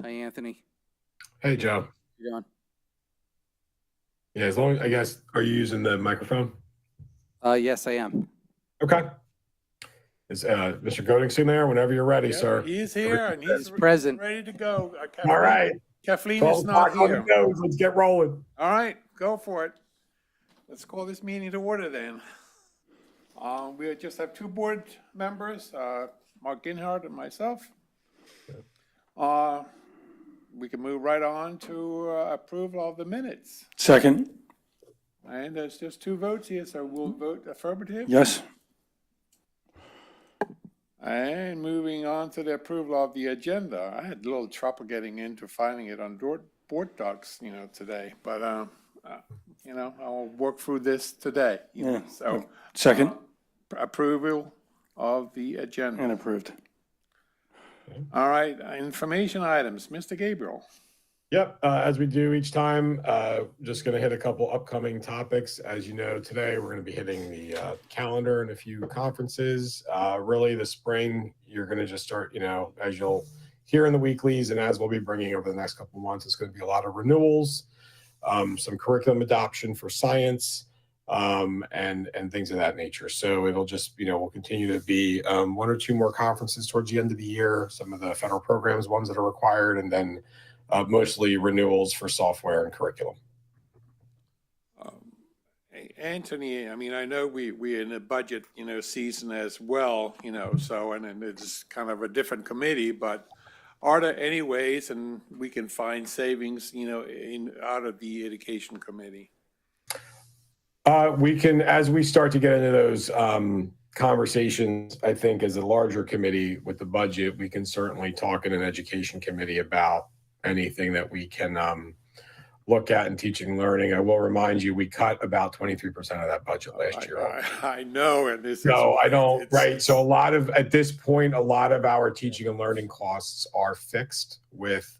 Hi, Anthony. Hey, Joe. You're on. Yeah, as long as, I guess, are you using the microphone? Yes, I am. Okay. Is Mr. Godingson there? Whenever you're ready, sir. He's here and he's present. ready to go. All right. Kathleen 12 is not o'clock on here. the nose. Let's get rolling. All right, go for it. Let's call this meeting to order then. We just have two board members, Mark Ginhart and myself. We can move right on to approval of the minutes. Second. And there's just two votes here, so we'll vote affirmative. Yes. And moving on to the approval of the agenda. I had a little trouble getting into finding it on board docs, today, but, I'll work through this today. Yeah. So Second. Approval of the agenda. And approved. All right, information items, Mr. Gabriel. Yep. As we do each time, just going to hit a couple upcoming topics. As you know, today we're going to be hitting the calendar and a few conferences. Really, the spring, you're going to just start, as you'll hear in the weeklies and as we'll be bringing over the next couple of months, it's going to be a lot of renewals, some curriculum adoption for science, and things of that nature. So it'll just, we'll continue to be one or two more conferences towards the end of the year, some of the federal programs, ones that are required, and then mostly renewals for software and curriculum. Anthony, I know we're in a budget, season as well, so, and it's kind of a different committee, but are there any ways and we can find savings, out of the education committee? We can, as we start to get into those conversations, I think as a larger committee with the budget, we can certainly talk in an education committee about anything that we can look at in teaching and learning. I will remind you, we cut about 23% of that budget last year. I know, and this no, I don't, right. So at this point, a lot of our teaching and learning costs are fixed with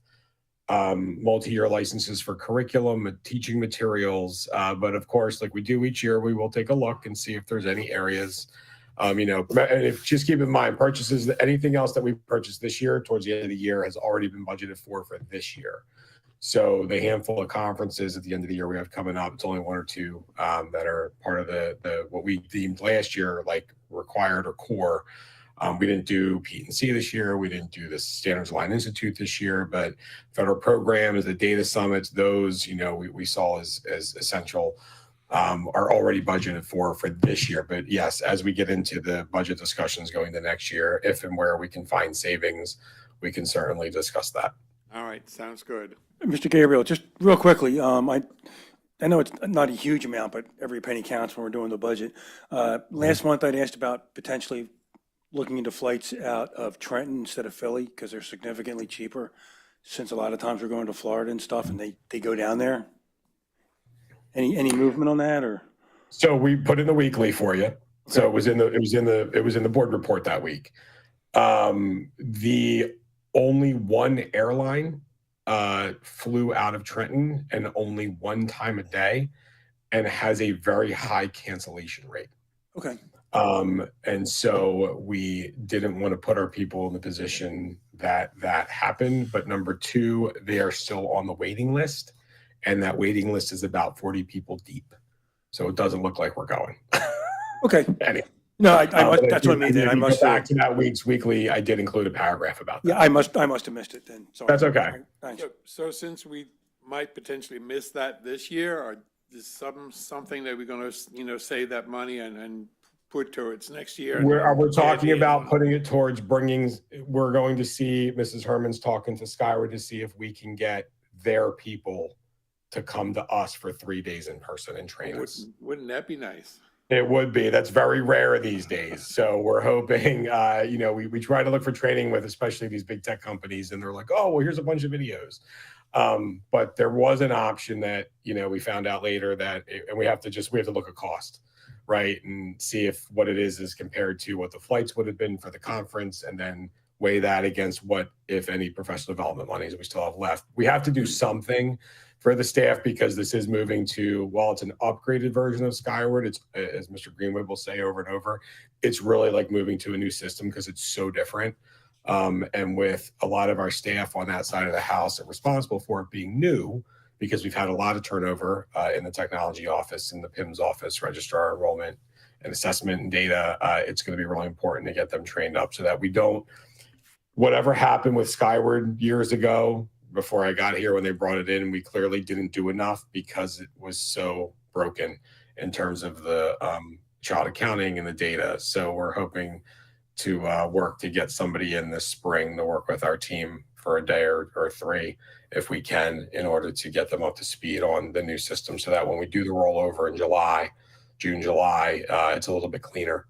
multi-year licenses for curriculum, teaching materials. But of course, like we do each year, we will take a look and see if there's any areas, and if just keep in mind purchases, anything else that we purchased this year towards the end of the year has already been budgeted for this year. So the handful of conferences at the end of the year we have coming up, it's only one or two that are part of the what we deemed last year, like required or core. We didn't do P&C this year. We didn't do the Standards Aligned Institute this year, but federal programs, the data summits, those, we saw as essential, are already budgeted for this year. But yes, as we get into the budget discussions going to next year, if and where we can find savings, we can certainly discuss that. All right, sounds good. Mr. Gabriel, just real quickly, I know it's not a huge amount, but every penny counts when we're doing the budget. Last month I'd asked about potentially looking into flights out of Trenton instead of Philly because they're significantly cheaper, since a lot of times we're going to Florida and stuff and they go down there. Any movement on that, or? So we put in the weekly for you. Okay. So it was in the board report that week. The only one airline flew out of Trenton and only one time a day and has a very high cancellation rate. Okay. And so we didn't want to put our people in the position that happened. But number two, they are still on the waiting list. And that waiting list is about 40 people deep. So it doesn't look like we're going. Okay. Anyway. No, that's what I mean. I must back to that week's weekly. I did include a paragraph about that. Yeah, I must have missed it then. Sorry. That's okay. Thanks. So since we might potentially miss that this year, or is something that we're going to, save that money and put towards next year? We're talking about putting it towards we're going to see Mrs. Herman's talking to Skyward to see if we can get their people to come to us for 3 days in person and train us. Wouldn't that be nice? It would be. That's very rare these days. So we're hoping, we try to look for training with especially these big tech companies, and they're like, oh, well, here's a bunch of videos. But there was an option that, we found out later and we have to look at cost, right? And see if what it is compared to what the flights would have been for the conference, and then weigh that against what, if any, professional development monies we still have left. We have to do something for the staff because this is moving to, while it's an upgraded version of Skyward, it's, as Mr. Greenwood will say over and over, it's really like moving to a new system because it's so different. And with a lot of our staff on that side of the house that are responsible for it being new, because we've had a lot of turnover in the technology office, in the PIMS office, registrar enrollment and assessment and data, it's going to be really important to get them trained up so that we don't, whatever happened with Skyward years ago, before I got here when they brought it in, we clearly didn't do enough because it was so broken in terms of the child accounting and the data. So we're hoping to work to get somebody in this spring to work with our team for a day or three, if we can, in order to get them up to speed on the new system so that when we do the rollover in July, June, July, it's a little bit cleaner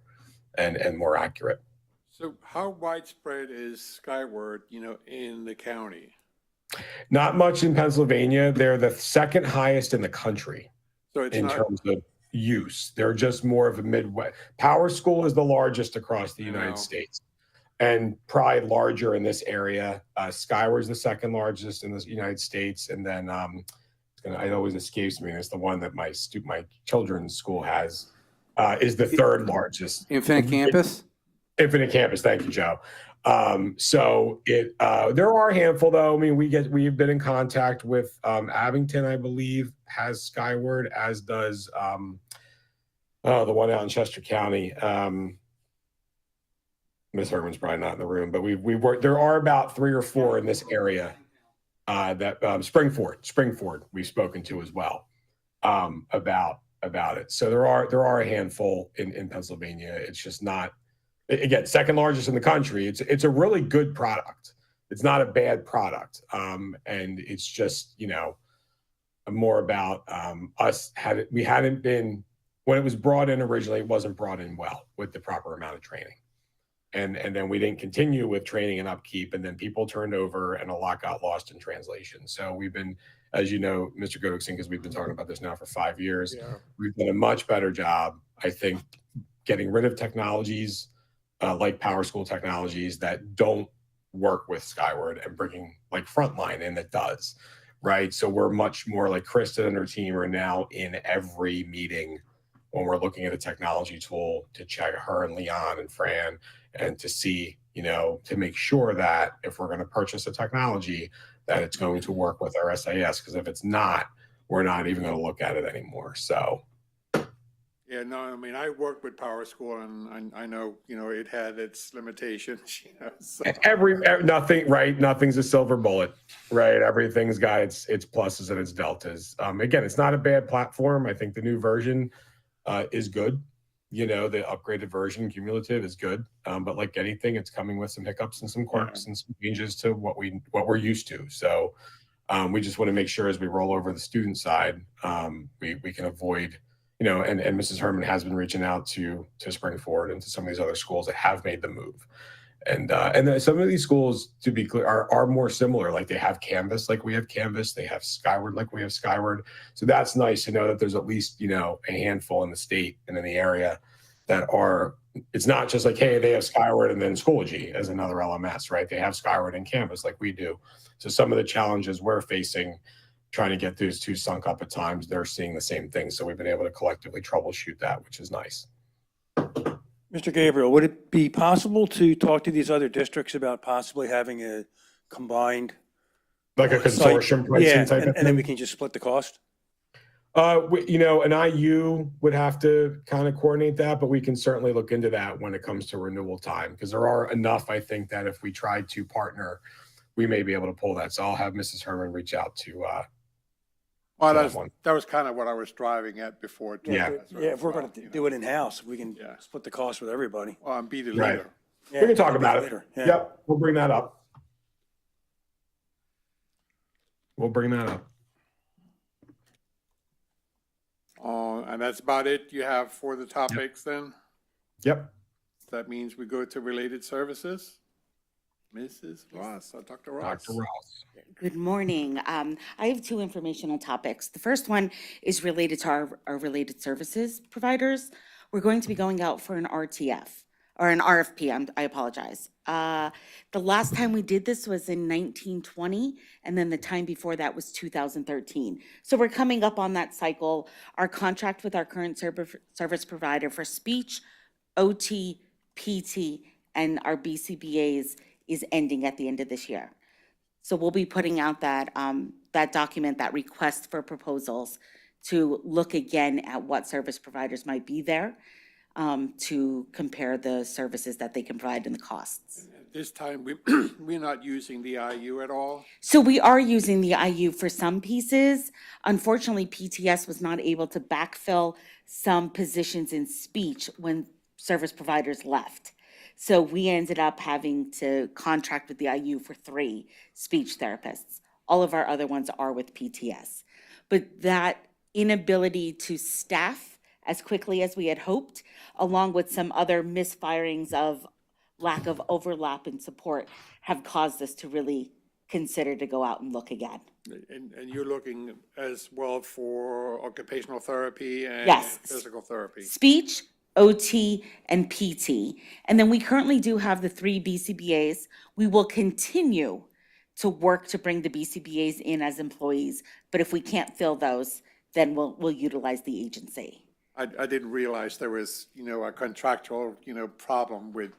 and more accurate. So how widespread is Skyward, in the county? Not much in Pennsylvania. They're the second highest in the country So it's in not, terms of use. They're just more of a Midwest. Power School is the largest across the I know. United States and probably larger in this area. Skyward's the second largest in the United States. And then it always escapes me. It's the one that my children's school has, is the third largest. Infinite Campus? Infinite Campus. Thank you, Joe. There are a handful though. I mean, we've been in contact with Abington, I believe, has Skyward, as does the one out in Chester County. Ms. Herman's probably not in the room, but we've worked. There are about 3 or 4 in this area that Springford we've spoken to as well about it. So there are a handful in Pennsylvania. It's just not. Again, second largest in the country. It's a really good product. It's not a bad product. And it's just, more about we hadn't been, when it was brought in originally, it wasn't brought in well with the proper amount of training. And then we didn't continue with training and upkeep, and then people turned over and a lot got lost in translation. So we've been, as you know, Mr. Godekson, because we've been talking about this now for 5 years, we've done a much better job, I think, getting rid of technologies like Power School technologies that don't work with Skyward and bringing like Frontline in that does, right? So we're much more like Krista and her team are now in every meeting when we're looking at a technology tool to check her and Leon and Fran and to see, to make sure that if we're going to purchase a technology, that it's going to work with our SAS. Because if it's not, we're not even going to look at it anymore. So. Yeah, no, I mean, I worked with Power School and I know, it had its limitations, so. Nothing's a silver bullet, right? Everything's got its pluses and its deltas. Again, it's not a bad platform. I think the new version is good. The upgraded version, cumulative, is good. But like anything, it's coming with some hiccups and some quirks and some changes to what we're used to. So we just want to make sure as we roll over the student side, we can avoid, and Mrs. Herman has been reaching out to Springford and to some of these other schools that have made the move. And then some of these schools, to be clear, are more similar. Like they have Canvas, like we have Canvas. They have Skyward, like we have Skyward. So that's nice to know that there's at least, a handful in the state and in the area that are, it's not just like, hey, they have Skyward and then Schoology as another LMS, right? They have Skyward and Canvas like we do. So some of the challenges we're facing trying to get those two sunk up at times, they're seeing the same thing. So we've been able to collectively troubleshoot that, which is nice. Mr. Gabriel, would it be possible to talk to these other districts about possibly having a combined? Like a consortium pricing type of thing? And then we can just split the cost? An IU would have to kind of coordinate that, but we can certainly look into that when it comes to renewal time, because there are enough, I think, that if we tried to partner, we may be able to pull that. So I'll have Mrs. Herman reach out to Well, that was kind of what I was driving at before. Too. Yeah. Yeah, if we're going to do it in-house, we can Yeah. split the cost with everybody. Well, and be the Right. leader. Yeah, We can talk maybe about it. later. Yeah. Yep, we'll bring that up. We'll bring that up. And that's about it you have for the topics then? Yep. That means we go to related services? Mrs. Ross or Dr. Ross? Dr. Ross. Good morning. I have 2 informational topics. The first one is related to our related services providers. We're going to be going out for an RTF, or an RFP, I apologize. The last time we did this was in 1920, and then the time before that was 2013. So we're coming up on that cycle. Our contract with our current service provider for speech, OT, PT, and our BCBAs is ending at the end of this year. So we'll be putting out that, that document, that request for proposals to look again at what service providers might be there, to compare the services that they can provide and the costs. At this time, we're not using the IU at all. So we are using the IU for some pieces. Unfortunately, PTS was not able to backfill some positions in speech when service providers left. So we ended up having to contract with the IU for 3 speech therapists. All of our other ones are with PTS. But that inability to staff as quickly as we had hoped, along with some other misfirings of lack of overlap in support, have caused us to really consider to go out and look again. And you're looking as well for occupational therapy and Yes. physical therapy. Speech, OT, and PT. And then we currently do have the 3 BCBAs. We will continue to work to bring the BCBAs in as employees, but if we can't fill those, then we'll utilize the agency. I didn't realize there was, a contractual, problem with,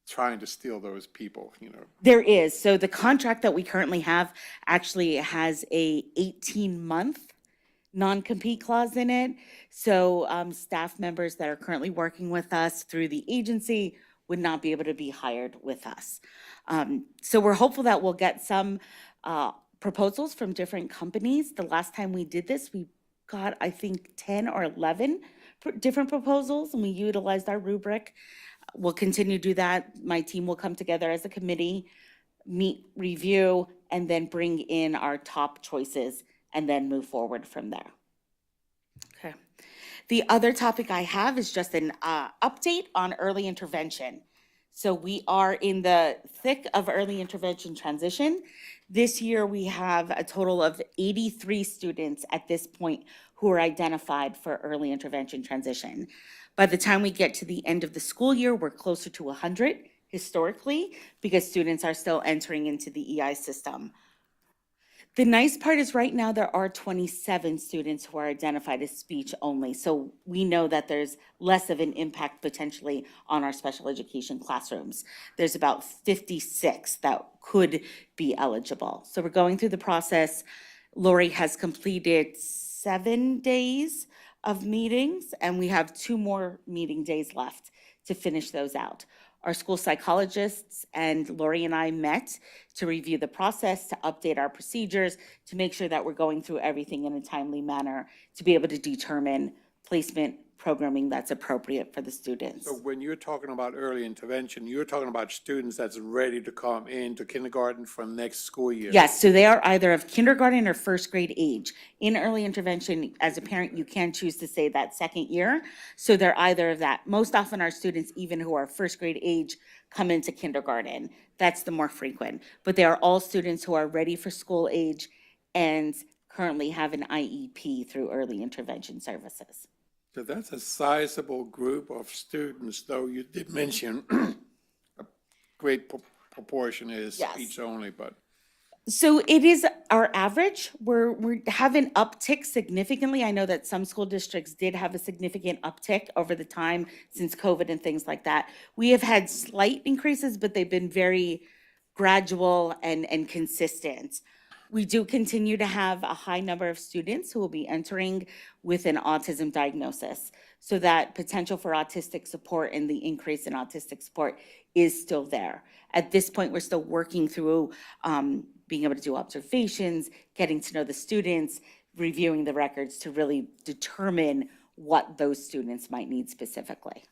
trying to steal those people. There is. So the contract that we currently have actually has a 18-month non-compete clause in it. So staff members that are currently working with us through the agency would not be able to be hired with us. So we're hopeful that we'll get some proposals from different companies. The last time we did this, we got, I think, 10 or 11 different proposals, and we utilized our rubric. We'll continue to do that. My team will come together as a committee, meet, review, and then bring in our top choices, and then move forward from there. Okay. The other topic I have is just an update on early intervention. So we are in the thick of early intervention transition. This year, we have a total of 83 students at this point who are identified for early intervention transition. By the time we get to the end of the school year, we're closer to 100 historically, because students are still entering into the EI system. The nice part is right now there are 27 students who are identified as speech only. So we know that there's less of an impact potentially on our special education classrooms. There's about 56 that could be eligible. So we're going through the process. Lori has completed 7 days of meetings, and we have 2 more meeting days left to finish those out. Our school psychologists and Lori and I met to review the process, to update our procedures, to make sure that we're going through everything in a timely manner, to be able to determine placement programming that's appropriate for the students. So when you're talking about early intervention, you're talking about students that's ready to come into kindergarten for next school year? Yes, so they are either of kindergarten or first grade age. In early intervention, as a parent, you can choose to say that second year. So they're either of that. Most often our students, even who are first grade age, come into kindergarten. That's the more frequent. But they are all students who are ready for school age and currently have an IEP through early intervention services. So that's a sizable group of students, though you did mention a great proportion is Yes. speech only, but. So it is our average. We have an uptick significantly. I know that some school districts did have a significant uptick over the time since COVID and things like that. We have had slight increases, but they've been very gradual and consistent. We do continue to have a high number of students who will be entering with an autism diagnosis. So that potential for autistic support and the increase in autistic support is still there. At this point, we're still working through being able to do observations, getting to know the students, reviewing the records to really determine what those students might need specifically.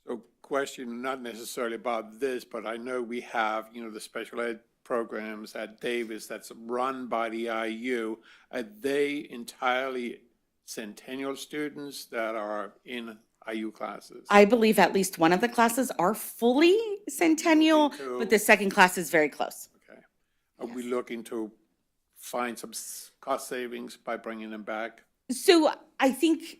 So question, not necessarily about this, but I know we have, the special ed programs at Davis that's run by the IU. Are they entirely centennial students that are in IU classes? I believe at least one of the classes are fully centennial, but the second class is very close. Okay. Are we looking to find some cost savings by bringing them back? So I think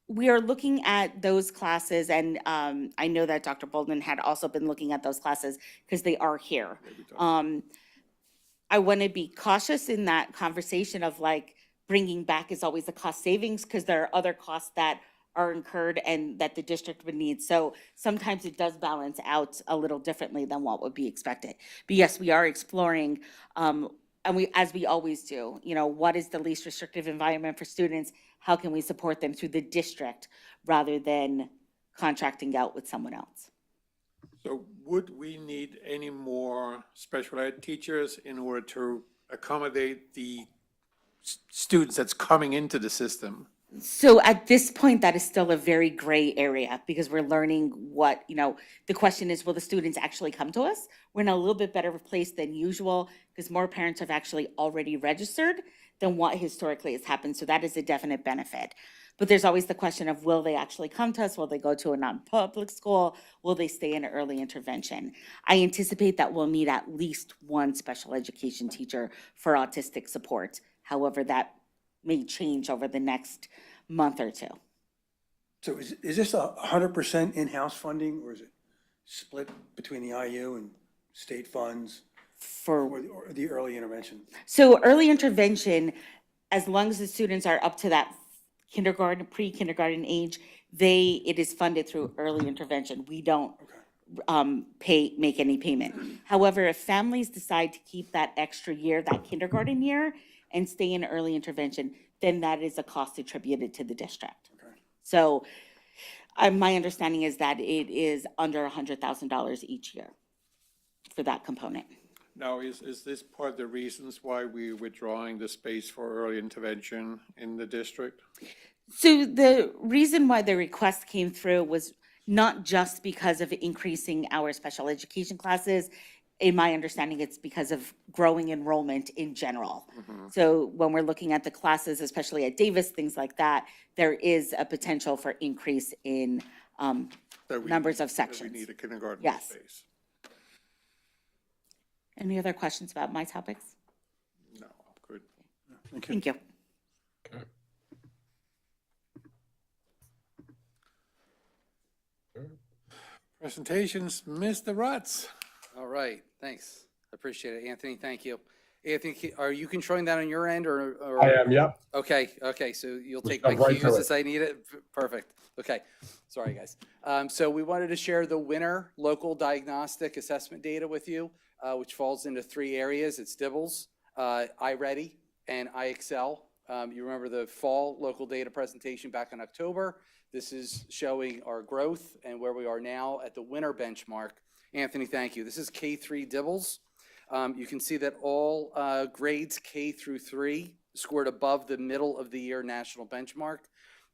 we are looking at those classes, and I know that Dr. Bolden had also been looking at those classes because they are here. I want to be cautious in that conversation of like bringing back is always a cost savings, because there are other costs that are incurred and that the district would need. So sometimes it does balance out a little differently than what would be expected. But yes, we are exploring, and as we always do, what is the least restrictive environment for students? How can we support them through the district rather than contracting out with someone else? So would we need any more special ed teachers in order to accommodate the students that's coming into the system? So at this point, that is still a very gray area because we're learning what, the question is, will the students actually come to us? We're in a little bit better place than usual because more parents have actually already registered than what historically has happened. So that is a definite benefit. But there's always the question of, will they actually come to us? Will they go to a non-public school? Will they stay in early intervention? I anticipate that we'll need at least one special education teacher for autistic support. However, that may change over the next month or two. So is this 100% in-house funding, or is it split between the IU and state funds or the early intervention? So early intervention, as long as the students are up to that kindergarten, pre-kindergarten age, it is funded through early intervention. We don't make any payment. However, if families decide to keep that extra year, that kindergarten year, and stay in early intervention, then that is a cost attributed to the district. Okay. So my understanding is that it is under $100,000 each year for that component. Now, is this part of the reasons why we're withdrawing the space for early intervention in the district? So the reason why the request came through was not just because of increasing our special education classes. In my understanding, it's because of growing enrollment in general. So when we're looking at the classes, especially at Davis, things like that, there is a potential for increase in numbers of That sections. we need a kindergarten Yes. space? Any other questions about my topics? No, good. Thank you. Presentations, Mr. Rutz. All right, thanks. I appreciate it. Anthony, thank you. Anthony, are you controlling that on your end or? I am, yep. Okay, so you'll take jump my right to cues it. as I need it? Perfect. Okay, sorry, guys. So we wanted to share the winter local diagnostic assessment data with you, which falls into 3 areas. It's DIBELS, iReady, and iExcel. You remember the fall local data presentation back in October. This is showing our growth and where we are now at the winter benchmark. Anthony, thank you. This is K3 DIBELS. You can see that all grades K through 3 scored above the middle of the year national benchmark.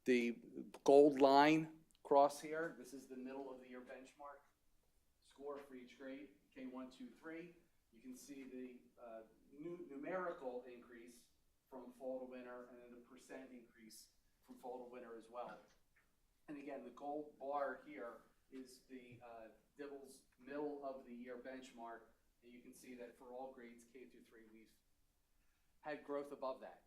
The gold line across here, this is the middle of the year benchmark score for each grade, K1, 2, 3. You can see the numerical increase from fall to winter and then the percent increase from fall to winter as well. And again, the gold bar here is the DIBELS middle of the year benchmark. And you can see that for all grades K through 3, we've had growth above that,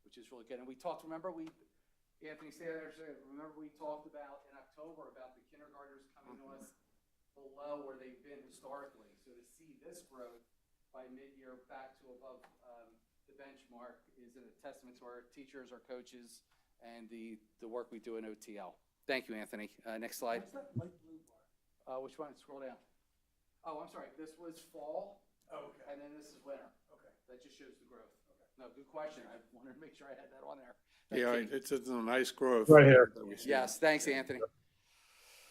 which is really good. And we talked, Anthony, stay there. Remember we talked about in October about the kindergartners coming to us below where they've been historically. So to see this growth by mid-year back to above the benchmark is a testament to our teachers, our coaches, and the work we do in OTL. Thank you, Anthony. Next slide. What's that light blue bar? Which one? Scroll down. Oh, I'm sorry. This was fall. Oh, okay. And then this is winter. Okay. That just shows the growth. Okay. No, good question. I wanted to make sure I had that on there. Yeah, Thank you. it's a nice growth. Right here. that we see. Yes, thanks, Anthony.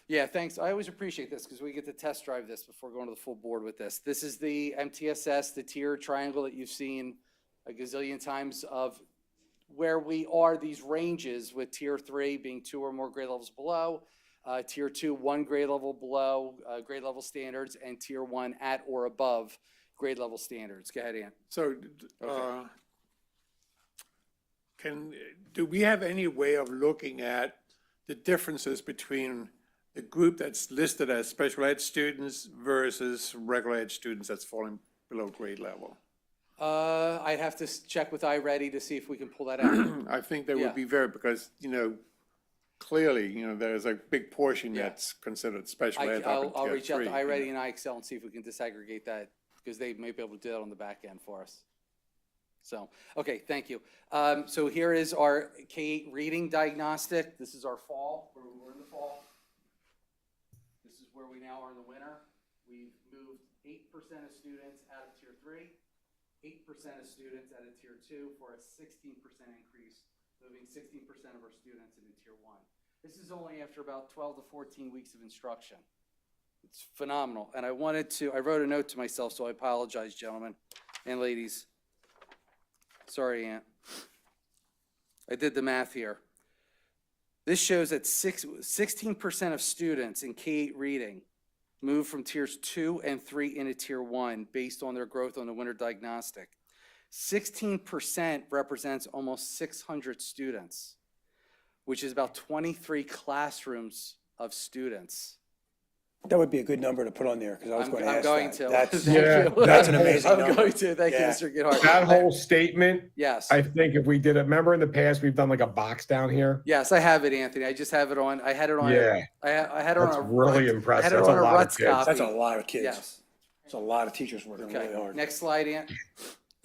Yeah, thanks. I always appreciate this because we get to test drive this before going to the full board with this. This is the MTSS, the tier triangle that you've seen a gazillion times of where we are, these ranges with tier 3 being 2 or more grade levels below, tier 2, 1 grade level below grade level standards, and tier 1 at or above grade level standards. Go ahead, Ann. So, do we have any way of looking at the differences between the group that's listed as special ed students versus regular ed students that's falling below grade level? I'd have to check with iReady to see if we can pull that out. I think they Yeah. would be because, clearly, there's a big portion Yeah. that's considered special ed. up in I'll tier reach out to 3, iReady and iExcel and see if we can disaggregate that because they may be able to do that on the back end for us. So, okay, thank you. So here is our K-8 reading diagnostic. This is our fall, where we were in the fall. This is where we now are in the winter. We've moved 8% of students out of tier 3, 8% of students out of tier 2 for a 16% increase, moving 16% of our students into tier 1. This is only after about 12 to 14 weeks of instruction. It's phenomenal. And I wrote a note to myself, so I apologize, gentlemen and ladies. Sorry, Aunt. I did the math here. This shows that 16% of students in K-8 reading move from tiers 2 and 3 into tier 1 based on their growth on the winter diagnostic. 16% represents almost 600 students, which is about 23 classrooms of students. That would be a good number to put on there, because I was I'm going to ask going that. to. That's, Thank Yeah, you. that's an amazing I'm number. going to. Thank you, Yeah. Mr. Githart. That whole statement, Yes. I think if we did it, remember in the past, we've done like a box down here? Yes, I have it, Anthony. I just have it on. I had it on. Yeah, I had it on that's a. really I impressive. had it That's on a a lot of Ruts kids. copy. that's a lot of kids. Yes. It's a lot of teachers working Okay. really hard. Next slide, Ant.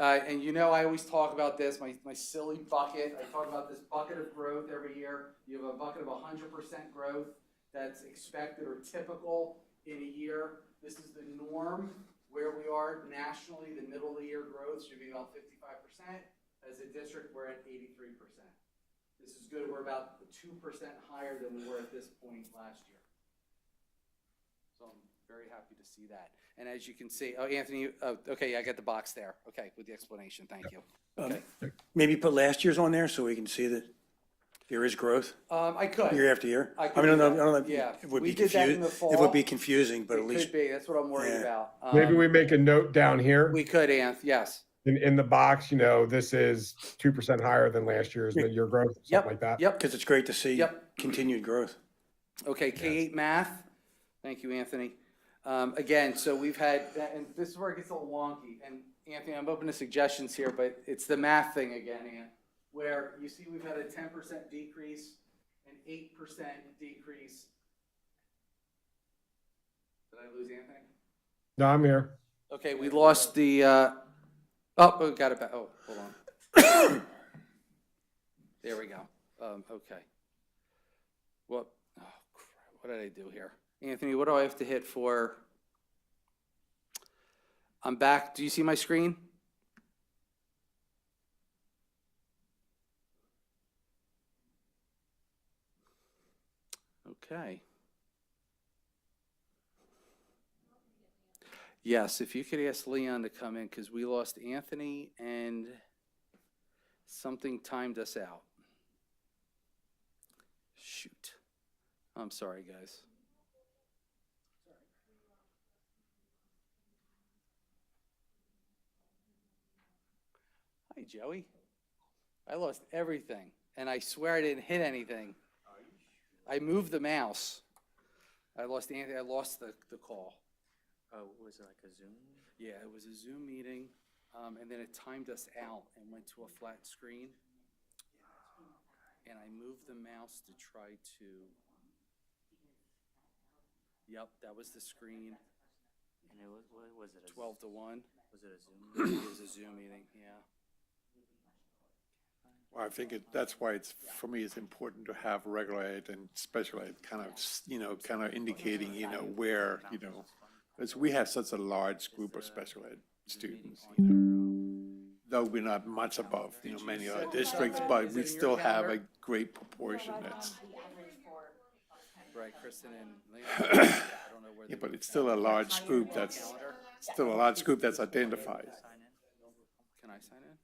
And you know, I always talk about this, my silly bucket. I talk about this bucket of growth every year. You have a bucket of 100% growth that's expected or typical in a year. This is the norm where we are nationally. The middle of the year growth should be about 55%. As a district, we're at 83%. This is good. We're about 2% higher than we were at this point last year. So I'm very happy to see that. And as you can see, oh, Anthony, okay, yeah, I got the box there. Okay, with the explanation, thank you. Okay. Maybe put last year's on there so we can see that there is growth I could. year after year. I I could mean, do I that. don't know if Yeah. it would We be did that in confusing. the It would fall. be confusing, but at It least could be, that's what I'm worried Yeah. about. Maybe we make a note down here We could, Anth, yes. in the box, this is 2% higher than last year's, the year growth, Yep, something like that. Yep, because it's great to see Yep. continued growth. okay, K-8 math. Thank you, Anthony. Again, so we've had, and this is where it gets a little wonky, and Anthony, I'm open to suggestions here, but it's the math thing again, Ant, where you see we've had a 10% decrease, an 8% decrease. Did I lose Anthony? No, I'm here. Okay, we lost the, we got it back, oh, hold on. There we go, okay. What did I do here? Anthony, what do I have to hit for? I'm back, do you see my screen? Okay. Yes, if you could ask Leon to come in, because we lost Anthony and something timed us out. Shoot. I'm sorry, guys. Hi, Joey. I lost everything, and I swear I didn't hit anything. I moved the mouse. I lost Anthony. I lost the call. Oh, was it like a Zoom? Yeah, it was a Zoom meeting, and then it timed us out and went to a flat screen. And I moved the mouse to try to. Yep, that was the screen. And it was, what was it? 12 to 1. Was it a Zoom? It was a Zoom meeting, yeah. Well, I think that's why for me, it's important to have regular ed and special ed kind of indicating, where, because we have such a large group of special ed students, though we're not much above, many other districts, but we still have a great proportion that's, Right, Kristen and Leon. I don't know where yeah, they. but it's still a large group that's identified. Sign in? Can I sign in?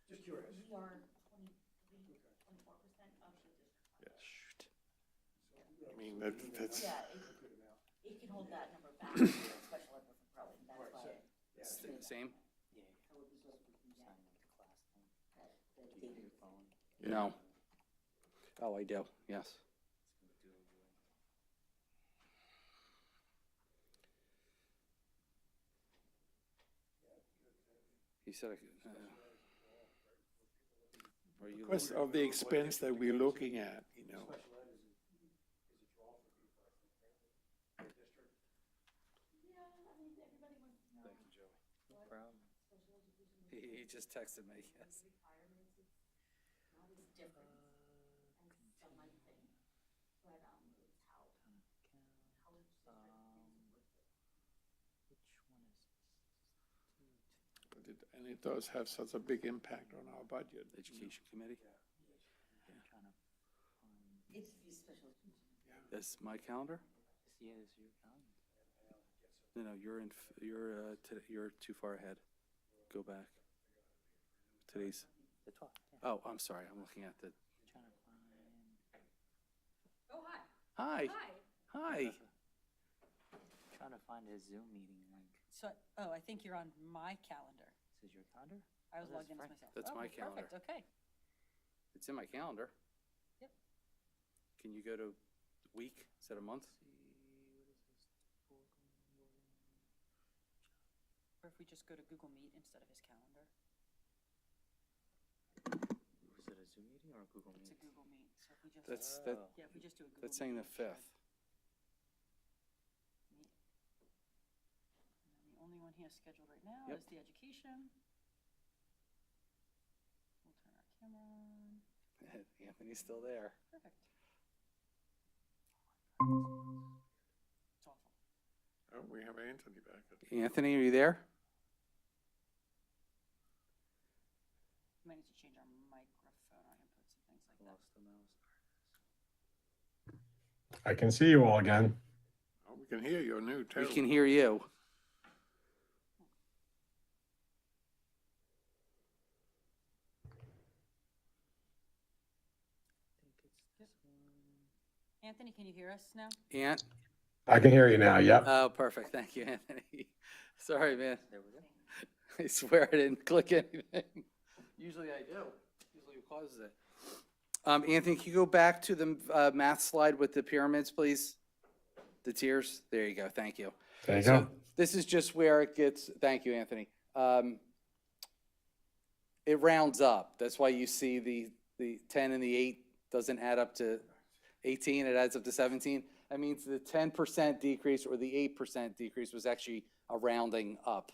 Just curious. We are 23, 24% of the district. Shoot. I mean, that's, Yeah, it can hold that number back, special ed wasn't growing, that's why. It's the same? Yeah. Sign in with the class thing. Do you have your phone? No. Oh, I do, yes. He said I could. Are you because of the expense that we're looking at, Thank you, Joey. No problem. He just texted me, yes. But and it does have such a big impact on our budget. Education Committee. It's the special. That's my calendar? Yeah, this is your calendar. No, you're too far ahead. Go back. Today's, The 12th, yeah. oh, I'm sorry, I'm looking at the, Trying to find. Oh, hi. hi, Hi. hi. Trying to find his Zoom meeting link. So, oh, I think you're on my calendar. This is your calendar? I was Oh, that's logged in as Frank. myself. That's Oh, my well, calendar. Perfect, okay. It's in my calendar. Yep. Can you go to week instead of month? Or if we just go to Google Meet instead of his calendar. Was it a Zoom meeting or a Google It's a Meet? Google Meet, so if we just. That, Oh. Yeah, if we just do a Google. that's saying the Meet, it should 5th. meet. And then the only one he has scheduled right now Yep. is the education. We'll turn our camera on. Anthony's still there. Perfect. It's awful. Oh, we have Anthony back. Anthony, are you there? We might need to change our microphone or input some things like that. Lost the mouse. I can see you all again. Oh, we can hear your new We too. can hear you. I think it's this one. Anthony, can you hear us now? Ant? I can hear you now. Yep. Oh, perfect. Thank you, Anthony. Sorry, man. There we go. I swear I didn't click anything. Usually I do. Usually it causes it. Anthony, can you go back to the math slide with the pyramids, please? The tiers? There you go. Thank you. There you So go. this is just where it gets, thank you, Anthony. It rounds up. That's why you see the 10 and the 8 doesn't add up to 18, it adds up to 17. That means the 10% decrease or the 8% decrease was actually a rounding up,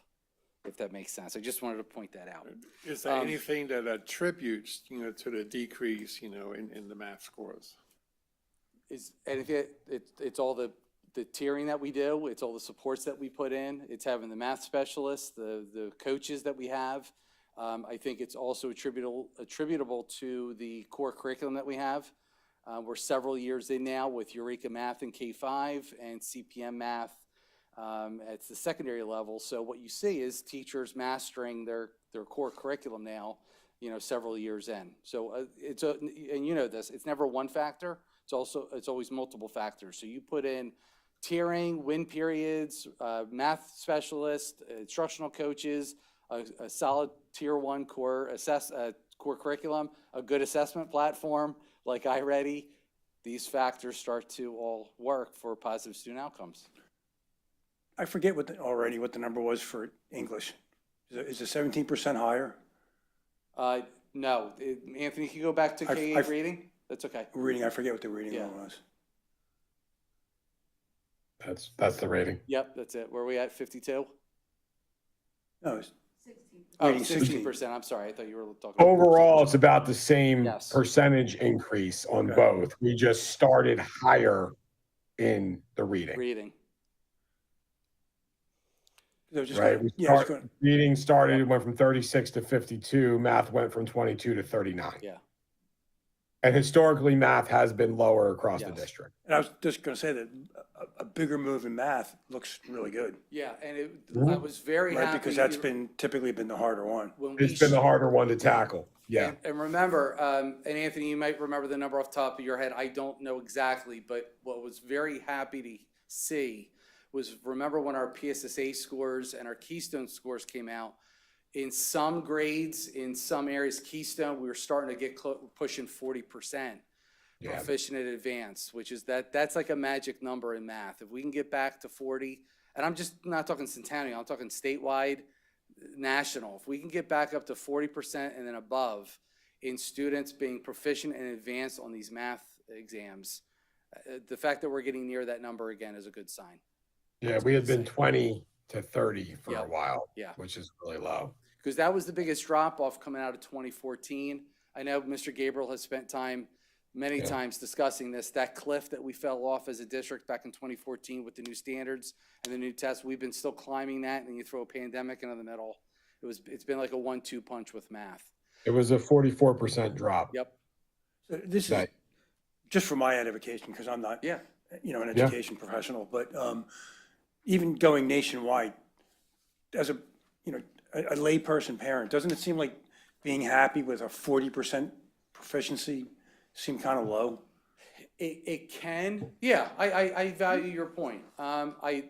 if that makes sense. I just wanted to point that out. Is there anything that attributes, to the decrease, in the math scores? And if it's all the tiering that we do, it's all the supports that we put in, it's having the math specialists, the coaches that we have. I think it's also attributable to the core curriculum that we have. We're several years in now with Eureka Math in K-5 and CPM Math at the secondary level. So what you see is teachers mastering their core curriculum now, several years in. So and you know this, it's never one factor. It's always multiple factors. So you put in tiering, win periods, math specialists, instructional coaches, a solid tier 1 core curriculum, a good assessment platform like iReady. These factors start to all work for positive student outcomes. I forget what the number was for English. Is it 17% higher? No, Anthony, can you go back to K-8 reading? That's okay. Reading, I forget what the reading Yeah. one was. That's the rating. Yep, that's it. Where are we at, 52? No, it's 16. Oh, Reading 16%, I'm sorry, I thought you were talking. Overall, it's about the same Yes. percentage increase on Okay. both. We just started higher in the reading, Reading. I was just right? gonna- We yeah, I was start- gonna- Reading started, it went from 36 to 52. Math went from 22 to 39. Yeah. And historically, math has been lower across the Yes. district. And I was just gonna say that a bigger move in math looks really good, Yeah, and Mm-hmm. I was very right? happy. Because that's typically been the harder one. when we It's been the harder one to tackle. Yeah. And remember, and Anthony, you might remember the number off the top of your head. I don't know exactly, but what was very happy to see was, remember when our PSSA scores and our Keystone scores came out, in some grades, in some areas, Keystone, we were starting to get pushing 40% Yeah. proficient at advanced, which is that's like a magic number in math. If we can get back to 40, and I'm just not talking Centennial, I'm talking statewide, national. If we can get back up to 40% and then above in students being proficient and advanced on these math exams, the fact that we're getting near that number again is a good sign. Yeah, we had been 20 to 30 for a Yep. while, Yeah. which is really low. because that was the biggest drop-off coming out of 2014. I know Mr. Gabriel has spent time, many times discussing this, that cliff that we fell off as a district back in 2014 with the new standards and the new tests. We've been still climbing that, and then you throw a pandemic into the middle. It's been like a 1-2 punch with math. It was a 44% drop. Yep. So this is That- just for my edification, because I'm not, Yeah. an education professional, but even going nationwide, as a layperson parent, doesn't it seem like being happy with a 40% proficiency seem kind of low? It can, yeah, I value your point. I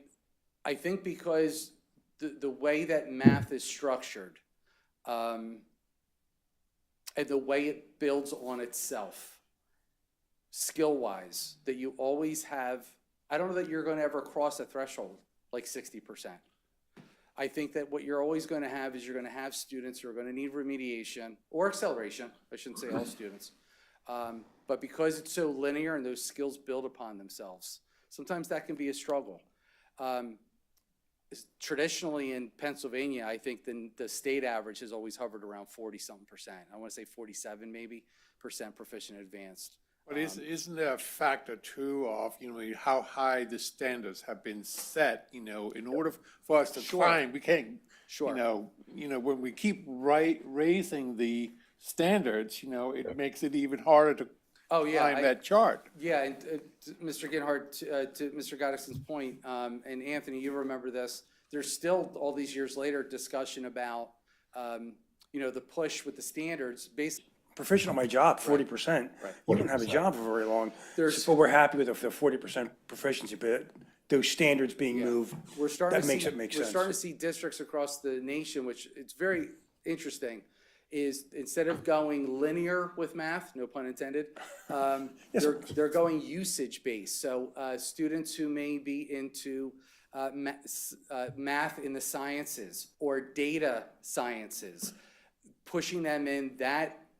think because the way that math is structured, and the way it builds on itself, skill-wise, that you always have, I don't know that you're gonna ever cross a threshold like 60%. I think that what you're always gonna have is you're gonna have students who are gonna need remediation or acceleration, I shouldn't say all students. But because it's so linear and those skills build upon themselves, sometimes that can be a struggle. Traditionally in Pennsylvania, I think the state average has always hovered around 40-something%. I want to say 47 maybe % proficient advanced. But isn't there a factor too of, how high the standards have been set, in order for us to Sure. climb, we can't, Sure. when we keep raising the standards, it makes it even harder to Oh, yeah. climb that chart. Yeah, and Mr. Ginhart, to Mr. Goddixon's point, and Anthony, you remember this, there's still, all these years later, discussion about, the push with the standards based. Proficient on my job, 40%. Right. You don't have a job for very long. There's- But we're happy with the 40% proficiency, but those standards being moved, We're starting that to makes see, it make we're sense. starting to see districts across the nation, which it's very interesting, is instead of going linear with math, no pun intended, they're going usage-based. So students who may be into math in the sciences or data sciences, pushing them in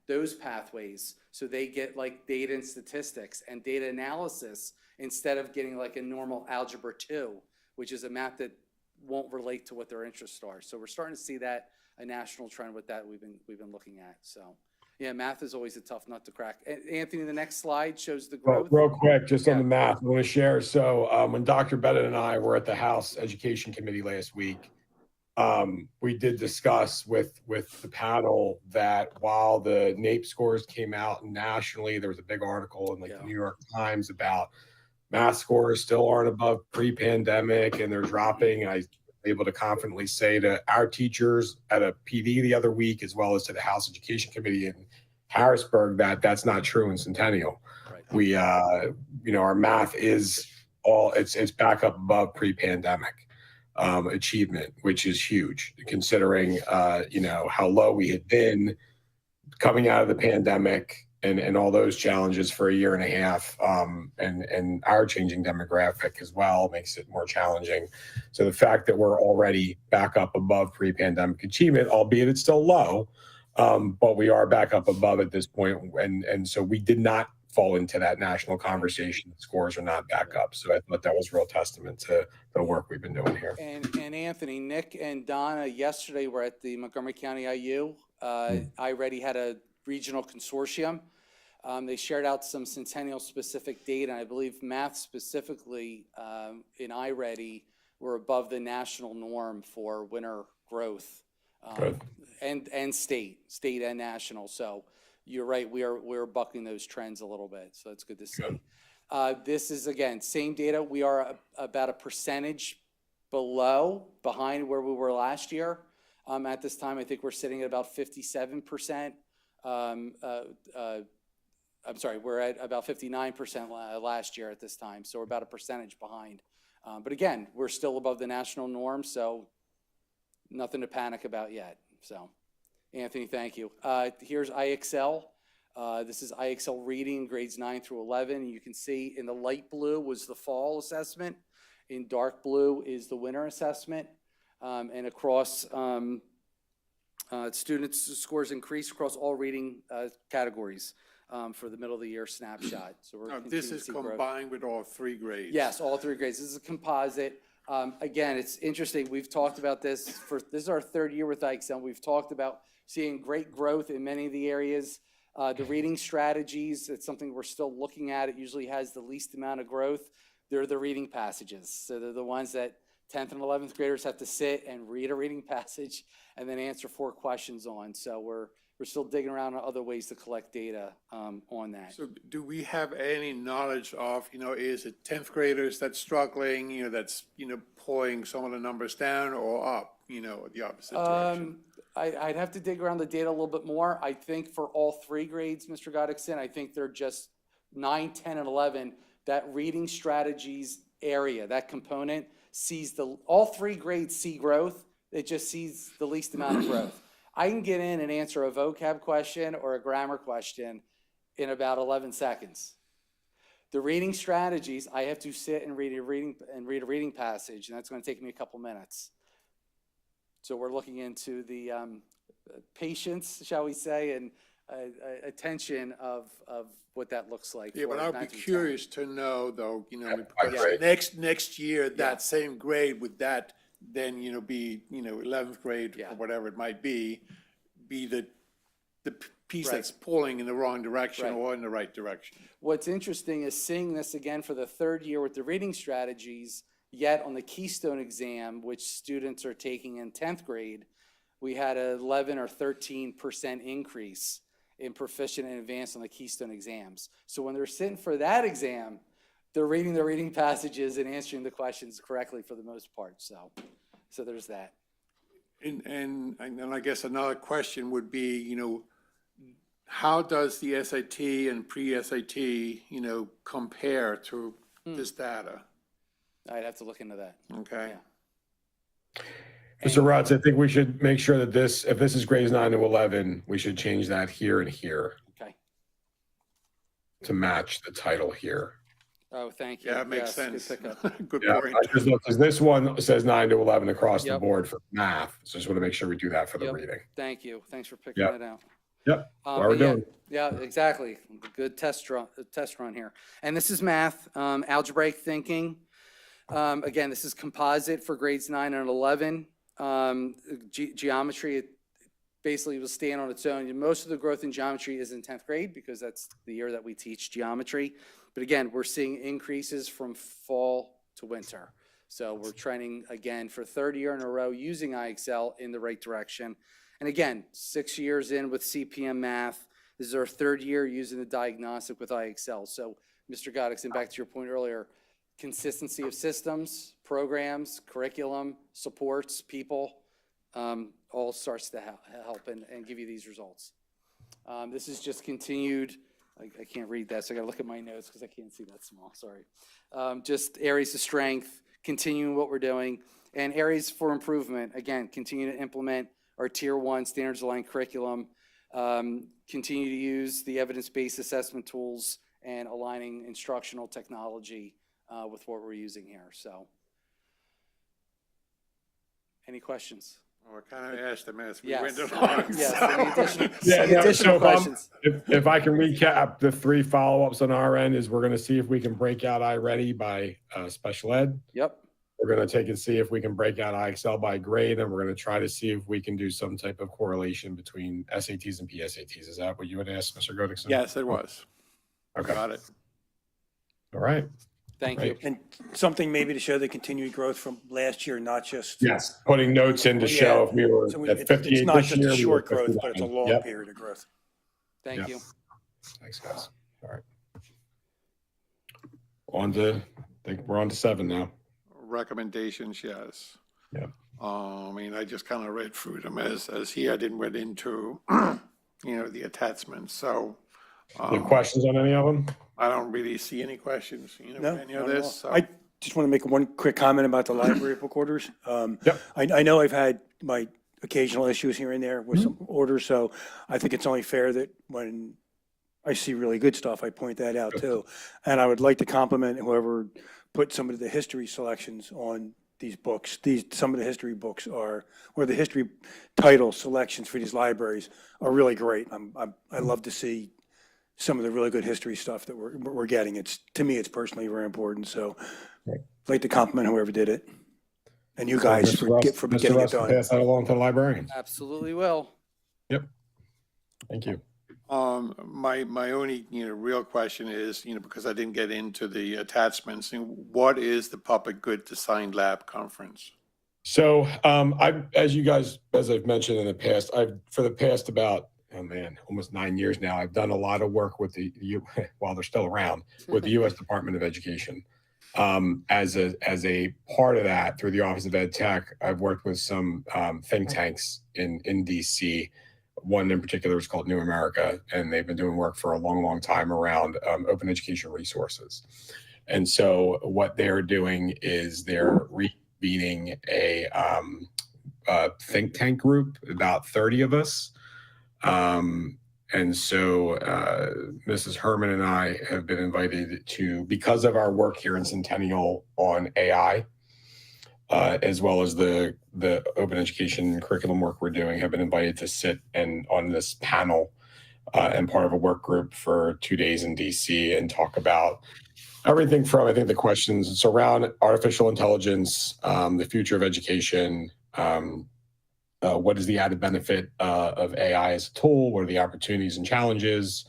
those pathways so they get like data and statistics and data analysis instead of getting like a normal algebra 2, which is a math that won't relate to what their interests are. So we're starting to see that a national trend with that we've been looking at. So yeah, math is always a tough nut to crack. Anthony, the next slide shows the Well, growth. real quick, just on Yeah. the math, I want to share. So when Dr. Bennett and I were at the House Education Committee last week, we did discuss with the panel that while the NAEP scores came out nationally, there was a big article in the New York Times about math scores still aren't above pre-pandemic and they're dropping. I was able to confidently say to our teachers at a PD the other week, as well as to the House Education Committee in Harrisburg, that that's not true in Centennial. Right. We, our math is it's back up above pre-pandemic achievement, which is huge considering, how low we had been coming out of the pandemic and all those challenges for a year and a half, and our changing demographic as well makes it more challenging. So the fact that we're already back up above pre-pandemic achievement, albeit it's still low, but we are back up above at this point, and so we did not fall into that national conversation. Scores are not back up. So I thought that was real testament to the work we've been doing here. And Anthony, Nick and Donna yesterday were at the Montgomery County IU. I-Ready had a regional consortium. They shared out some Centennial-specific data, and I believe math specifically in I-Ready were above the national norm for winter growth, Good. and state and national. So you're right, we're bucking those trends a little bit, so that's good to see. Good. This is, again, same data. We are about a percentage behind where we were last year. At this time, I think we're sitting at about 57%. I'm sorry, we're at about 59% last year at this time, so we're about a percentage behind. But again, we're still above the national norm, so nothing to panic about yet. So, Anthony, thank you. Here's IXL. This is IXL reading, grades 9 through 11. You can see in the light blue was the fall assessment. In dark blue is the winter assessment. And across, students' scores increased across all reading categories for the middle of the year snapshot. So we're Now, continuing this to is see growth. combined with all three grades. Yes, all three grades. This is a composite. Again, it's interesting. We've talked about this this is our third year with IXL. We've talked about seeing great growth in many of the areas. The reading strategies, it's something we're still looking at. It usually has the least amount of growth. They're the reading passages. So they're the ones that 10th and 11th graders have to sit and read a reading passage and then answer 4 questions on. So we're still digging around on other ways to collect data on that. So do we have any knowledge of, is it 10th graders that's struggling, that's, pulling some of the numbers down or up, the opposite direction? I'd have to dig around the data a little bit more. I think for all 3 grades, Mr. Goddickson, I think they're just 9, 10, and 11, that reading strategies area, that component sees all 3 grades see growth. It just sees the least amount of growth. I can get in and answer a vocab question or a grammar question in about 11 seconds. The reading strategies, I have to sit and read a reading passage, and that's going to take me a couple minutes. So we're looking into the patience, shall we say, and attention of what that looks like. Yeah, for but I'd 9 be through 10. curious to know, though, Right. next year, that same grade, would that then, be, 11th grade Yeah. or whatever it might be the piece Right. that's pulling in the wrong direction Right. or in the right direction? What's interesting is seeing this again for the 3rd year with the reading strategies, yet on the Keystone exam, which students are taking in 10th grade, we had an 11 or 13% increase in proficient and advanced on the Keystone exams. So when they're sitting for that exam, they're reading the reading passages and answering the questions correctly for the most part. So there's that. And I guess another question would be, how does the SAT and pre-SAT, compare to this data? I'd have to look into that. Okay. Yeah. Mr. Rutz, I think we should make sure that if this is grades 9 to 11, we should change that here and here Okay. to match the title here. Oh, thank you. Yeah, it makes Yes, sense. good pickup. Good Yeah, point. I just looked, because this one says 9 to 11 across the Yep. board for math. So just want to make sure we do that for the Yep. reading. Thank you. Thanks for picking Yeah. that out. Yep, why we're But yeah, doing. yeah, exactly. Good test run here. And this is math, algebraic thinking. Again, this is composite for grades 9 and 11. Geometry, it basically will stand on its own. And most of the growth in geometry is in 10th grade because that's the year that we teach geometry. But again, we're seeing increases from fall to winter. So we're trending again for 3rd year in a row using IXL in the right direction. And again, 6 years in with CPM math. This is our 3rd year using the diagnostic with IXL. So Mr. Goddickson, back to your point earlier, consistency of systems, programs, curriculum, supports, people, all starts to help and give you these results. This is just continued. I can't read that, so I gotta look at my notes because I can't see that small, sorry. Just areas of strength, continuing what we're doing, and areas for improvement. Again, continue to implement our Tier 1 standards aligned curriculum, continue to use the evidence-based assessment tools and aligning instructional technology with what we're using here, so. Any questions? Well, I kind of asked them as we Yes. went along. Yes, so- any additional, Yeah, any no, additional so questions? if I can recap, the 3 follow-ups on our end is we're going to see if we can break out iReady by special ed. Yep, We're going to take and see if we can break out IXL by grade, and we're going to try to see if we can do some type of correlation between SATs and PSATs. Is that what you would ask, Mr. Goddickson? Yes, it was. Okay, Got it. all right. thank you. Right. And something maybe to show the continued growth from last year, not just. Yes, putting notes in to show if we were So at it's 58 not this just year. a we were short growth, but it's a 59. long Yep. period of growth. Thank Yeah. you. Thanks, guys. All right. I think we're on to 7 now. Recommendations, yes. Yeah. I mean, I just kind of read through them as he, I didn't read into, the attachments. So Any questions on any of them? I don't really see any questions, No, any not of at all. this. So I just want to make one quick comment about the library book orders. Yep. I know I've had my occasional issues here and there with some orders, so I think it's only fair that when I see really good stuff, I point that out too. And I would like to compliment whoever put some of the history selections on these books. Some of the history books or the history title selections for these libraries are really great. I love to see some of the really good history stuff that we're getting. To me, it's personally very important. So I'd like to compliment whoever did it. And you guys for Mr. getting it Russ, done. pass that along to the librarian. Absolutely will. Yep. Thank you. My only, real question is, because I didn't get into the attachments, what is the Public Good Design Lab Conference? So, as I've mentioned in the past, for the past about, almost 9 years now, I've done a lot of work with while they're still around, with the U.S. Department of Education. As a part of that, through the Office of Ed Tech, I've worked with some think tanks in DC. One in particular is called New America, and they've been doing work for a long, long time around open education resources. And so what they're doing is they're reconvening a think tank group, about 30 of us. And so Mrs. Herman and I have been invited to, because of our work here in Centennial on AI, as well as the open education curriculum work we're doing, have been invited to sit on this panel and part of a work group for 2 days in DC and talk about everything from, I think the questions, it's around artificial intelligence, the future of education, what is the added benefit of AI as a tool? What are the opportunities and challenges?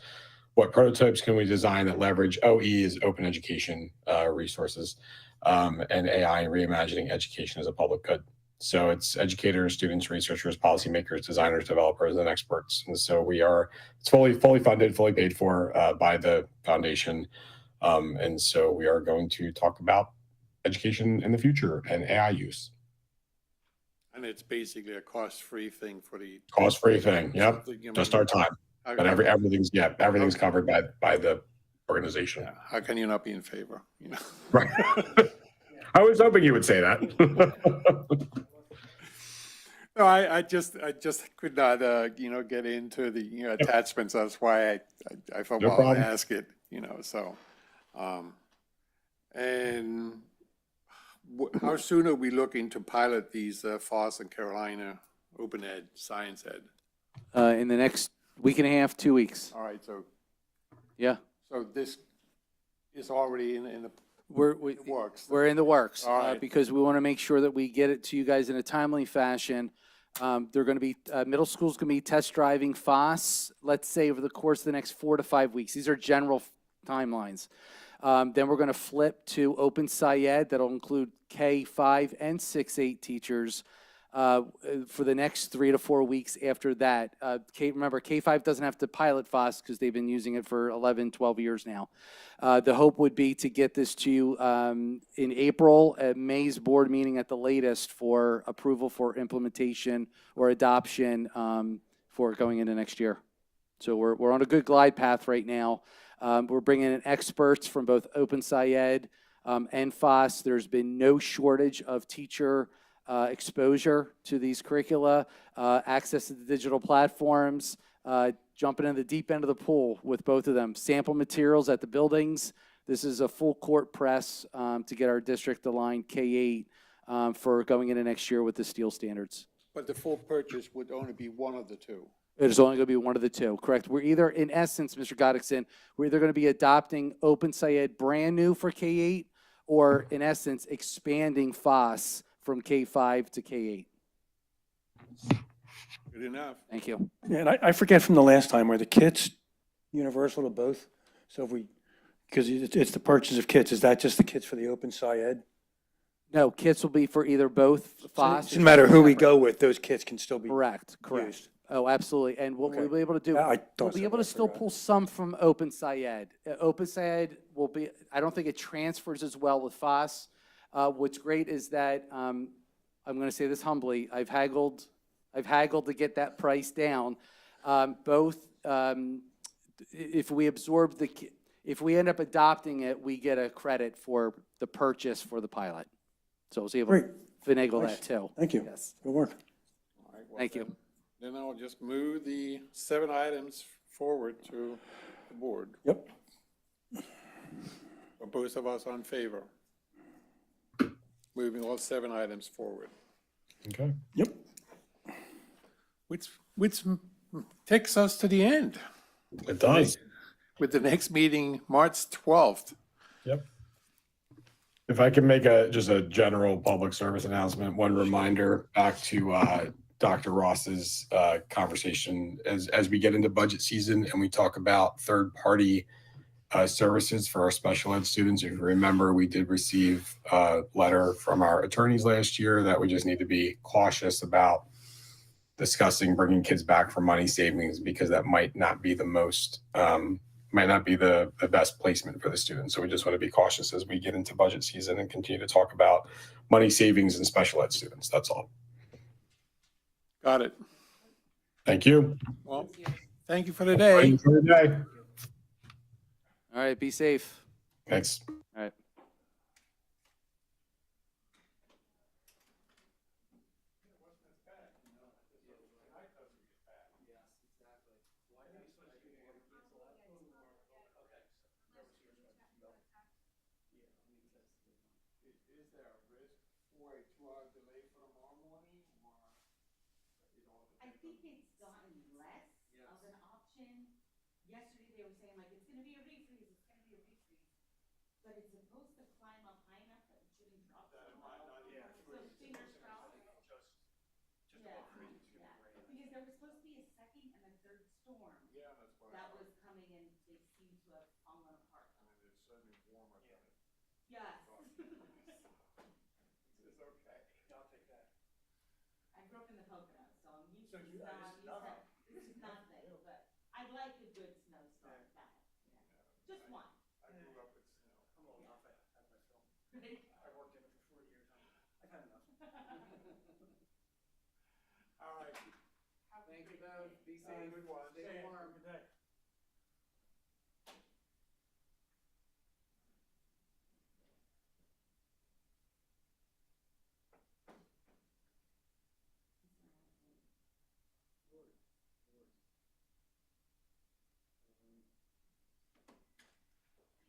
What prototypes can we design that leverage OE is open education resources, and AI and reimagining education as a public good? So it's educators, students, researchers, policymakers, designers, developers, and experts. And so it's fully funded, fully paid for by the foundation. And so we are going to talk about education in the future and AI use. And it's basically a cost-free thing for the. Cost-free thing. Yep. Just our time. But everything's covered by the organization. Yeah. How can you not be in favor? Right. I was hoping you would say that. No, I just could not, get into the, attachments. That's why I thought, No well, I'll problem. ask it, so. And how soon are we looking to pilot these FOSS and Carolina Open Ed, Science Ed? In the next week and a half, 2 weeks. All right, so Yeah. this is already in the We're works. We're in the works All right. because we want to make sure that we get it to you guys in a timely fashion. They're going to be, middle school's going to be test driving FOSS, let's say over the course of the next 4 to 5 weeks. These are general timelines. Then we're going to flip to Open SciEd. That'll include K-5 and 6-8 teachers for the next 3 to 4 weeks after that. Remember, K-5 doesn't have to pilot FOSS because they've been using it for 11, 12 years now. The hope would be to get this to you in April at May's board meeting at the latest for approval for implementation or adoption for going into next year. So we're on a good glide path right now. We're bringing in experts from both Open SciEd and FOSS. There's been no shortage of teacher exposure to these curricula, access to the digital platforms, jumping in the deep end of the pool with both of them. Sample materials at the buildings. This is a full court press to get our district aligned K-8 for going into next year with the steel standards. But the full purchase would only be one of the two. It is only going to be one of the two, correct? We're either, in essence, Mr. Goddixon, we're either going to be adopting Open SciEd brand new for K-8 or, in essence, expanding FOSS from K-5 to K-8. Good enough. Thank you. Yeah, and I forget from the last time, were the kits universal to both? So if because it's the purchase of kits, is that just the kits for the Open SciEd? No, kits will be for either both FOSS. Doesn't matter who we go with, those kits can still be. Correct. used. Oh, absolutely. And what we'll be able to do, I thought we'll be so, able but I to still forgot. pull some from Open SciEd. Open SciEd will be, I don't think it transfers as well with FOSS. What's great is that, I'm going to say this humbly, I've haggled to get that price down. If we absorb if we end up adopting it, we get a credit for the purchase for the pilot. So I was able to finagle Nice. that too. Thank you. Yes. Good work. All right, well, Thank you. Then I'll just move the 7 items forward to the board. Yep. Are both of us on favor? Moving all 7 items forward. Okay. Yep. Which takes us to the end It does. with the next meeting, March 12th. Yep. If I can make just a general public service announcement, one reminder back to Dr. Ross's conversation as we get into budget season and we talk about third-party services for our special ed students. If you remember, we did receive a letter from our attorneys last year that we just need to be cautious about discussing bringing kids back for money savings because that might not be the best placement for the students. So we just want to be cautious as we get into budget season and continue to talk about money savings and special ed students. That's all. Got it. Thank you. Well, thank you for the day. Enjoy the day. All right, be safe. Thanks. All right. Is there a risk for a 2-hour delay for tomorrow morning, or it all I depends? think it's gotten less of an option. Yesterday, they were saying like, it's gonna be a refreeze, it's gonna be a refreeze. But it's supposed to climb up high enough that it shouldn't drop. That it might not even So freeze. fingers crossed. Yeah, Just about freeze, it's gonna yeah. rain. Because there was supposed to be a second and a third storm Yeah, that's what I that heard. was coming and they seem to have fallen apart. And it's certainly warmer than it. Yes. It's okay. I'll take that. I grew up in the Poconos, so I'm used to So you- snow, this I'm is used to, nothing. this is nothing, but I'd like a good snowstorm back, yeah. Just one. I grew up with snow. I'm old enough, I have my film. Right? I worked in it for 40 years. I've had enough. All right. Thank you both. Be Have a safe. good one. Stay warm. Good day.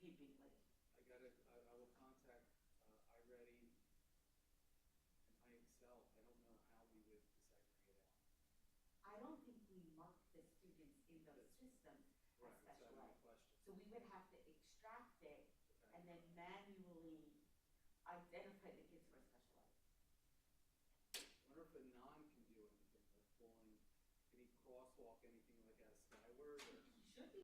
He'd be late. I will contact, iReady and iExcel. I don't know how we would disaggregate out. I don't think we mark the students in those systems as Right, special that's my ed. question. So we would have to extract it and then manually identify the kids for special ed. I wonder if a non can do anything, like pulling any crosswalk, anything like that skyward, or? Should be